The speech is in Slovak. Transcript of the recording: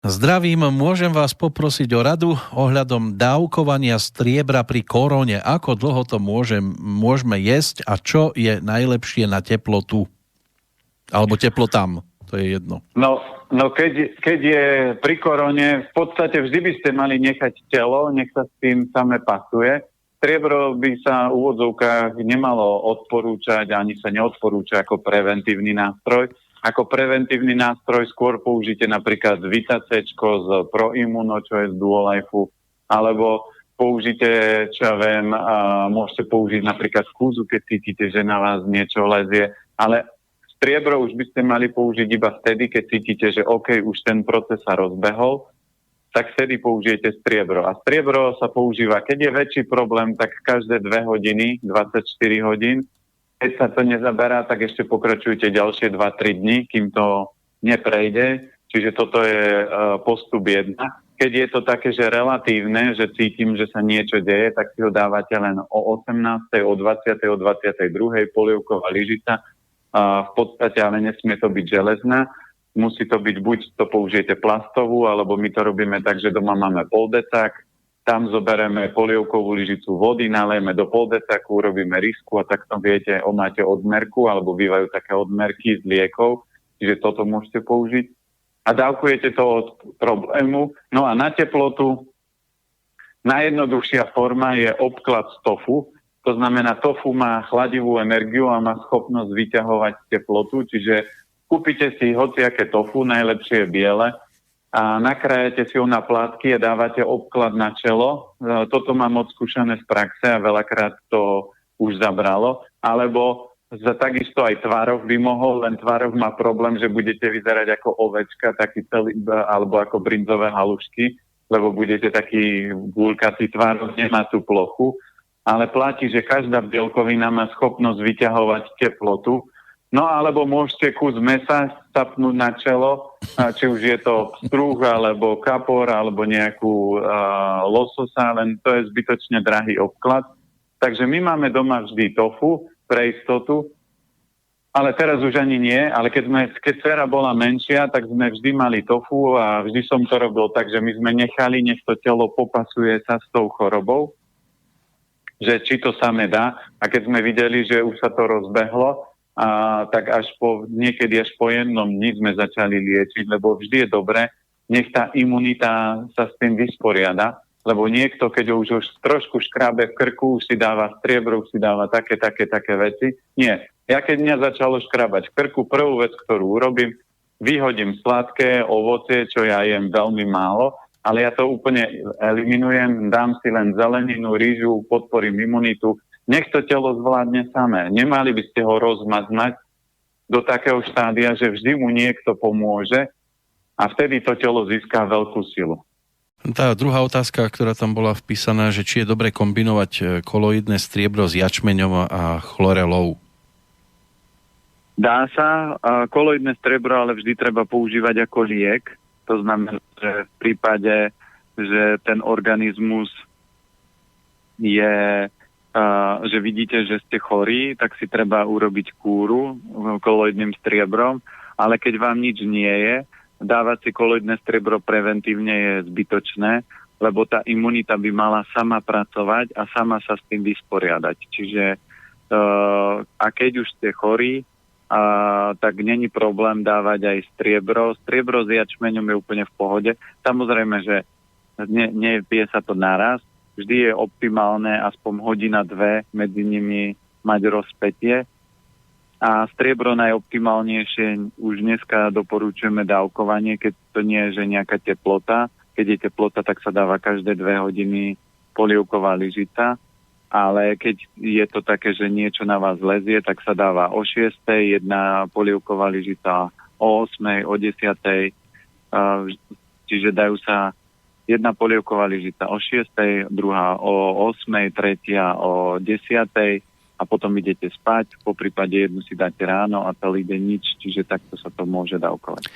Zdravím, môžem vás poprosiť o radu ohľadom dávkovania striebra pri korone. Ako dlho to môžeme jesť a čo je najlepšie na teplotu? Alebo teplotám, to je jedno. No keď je pri korone, v podstate vždy by ste mali nechať telo, nech sa s tým same pasuje. Striebro by sa v úvodzovkách nemalo odporúčať, ani sa neodporúča ako preventívny nástroj. Ako preventívny nástroj skôr použite napríklad Vita C-čko z ProImmuno, čo je z Duolifeu, alebo použite, čo ja viem, môžete použiť napríklad kúzu, keď cítite, že na vás niečo lezie, ale striebro už by ste mali použiť iba vtedy, keď cítite, že OK, už ten proces sa rozbehol, tak vtedy použijete striebro. A striebro sa používa, keď je väčší problém, tak každé 2 hodiny, 24 hodín. Keď sa to nezaberá, tak ešte pokračujete ďalšie 2-3 dní, kým to neprejde. Čiže toto je postup 1. Keď je to také, že relatívne, že cítim, že sa niečo deje, tak si ho dávate len o 18., o 20., o 22. polievková lyžica. V podstate ale nesmie to byť železná. Musí to byť, buď to použijete plastovú, alebo my to robíme tak, že doma máme poldecák. Tam zoberieme polievkovú lyžicu vody, nalejeme do poldecáku, urobíme risku a takto viete, máte odmerku, alebo bývajú také odmerky z liekov, čiže toto môžete použiť. A dávkujete to od problému. No a na teplotu najjednoduchšia forma je obklad z tofu. To znamená, tofu má chladivú energiu a má schopnosť vyťahovať teplotu, čiže kúpite si hociaké tofu, najlepšie je biele, a nakrájate si ho na plátky a dávate obklad na čelo. Toto mám odskúšané z praxe a veľakrát to už zabralo. Alebo takisto aj tvároh by mohol, len tvároh má problém, že budete vyzerať ako ovečka, taký celý, alebo ako brinzové halušky, lebo budete taký guľkatý tvároh, nemá tú plochu. Ale platí, že každá bielkovina má schopnosť vyťahovať teplotu. No alebo môžete kus mesa sapnúť na čelo, či už je to pstruh, alebo kapor, alebo nejakú lososa, len to je zbytočne drahý obklad. Takže my máme doma vždy tofu pre istotu, ale teraz už ani nie, ale keď dcera bola menšia, tak sme vždy mali tofu a vždy som to robil tak, že my sme nechali, nech to telo popasuje sa s tou chorobou, že či to samé dá. A keď sme videli, že už sa to rozbehlo, tak niekedy až po 1 dni sme začali liečiť, lebo vždy je dobre, nech tá imunita sa s tým vysporiada, lebo niekto, keď ho už trošku škrábe v krku, už si dáva striebro, už si dáva také veci. Nie. Ja keď mňa začalo škrábať v krku, prvú vec, ktorú urobím, vyhodím sladké ovocie, čo ja jem veľmi málo, ale ja to úplne eliminujem, dám si len zeleninu, rýžu, podporím imunitu. Nech to telo zvládne samé. Nemali by ste ho rozmaznať do takého štádia, že vždy mu niekto pomôže a vtedy to telo získa veľkú silu. Tá druhá otázka, ktorá tam bola vpísaná, že či je dobre kombinovať koloidné striebro s jačmeňom a chlorelou. Dá sa. Koloidné striebro ale vždy treba používať ako liek. To znamená, že v prípade, že ten organizmus je... že vidíte, že ste chorí, tak si treba urobiť kúru koloidným striebrom, ale keď vám nič nie je, dávať si koloidné striebro preventívne je zbytočné, lebo tá imunita by mala sama pracovať a sama sa s tým vysporiadať. Čiže a keď už ste chorí, tak není problém dávať aj striebro. Striebro s jačmeňom je úplne v pohode. Samozrejme, že nepije sa to naraz, vždy je optimálne aspoň 1-2 medzi nimi mať rozpätie. A striebro najoptimálnejšie už dneska doporučujeme dávkovanie, keď to nie je že nejaká teplota. Keď je teplota, tak sa dáva každé 2 hodiny polievková lyžica. Ale keď je to také, že niečo na vás lezie, tak sa dáva o 6. jedna polievková lyžica, o 8., o 10. Čiže dajú sa jedna polievková lyžica o 6., druhá o 8., tretia o 10. a potom idete spať, po prípade jednu si dáte ráno a celý deň nič, čiže takto sa to môže dávkovať.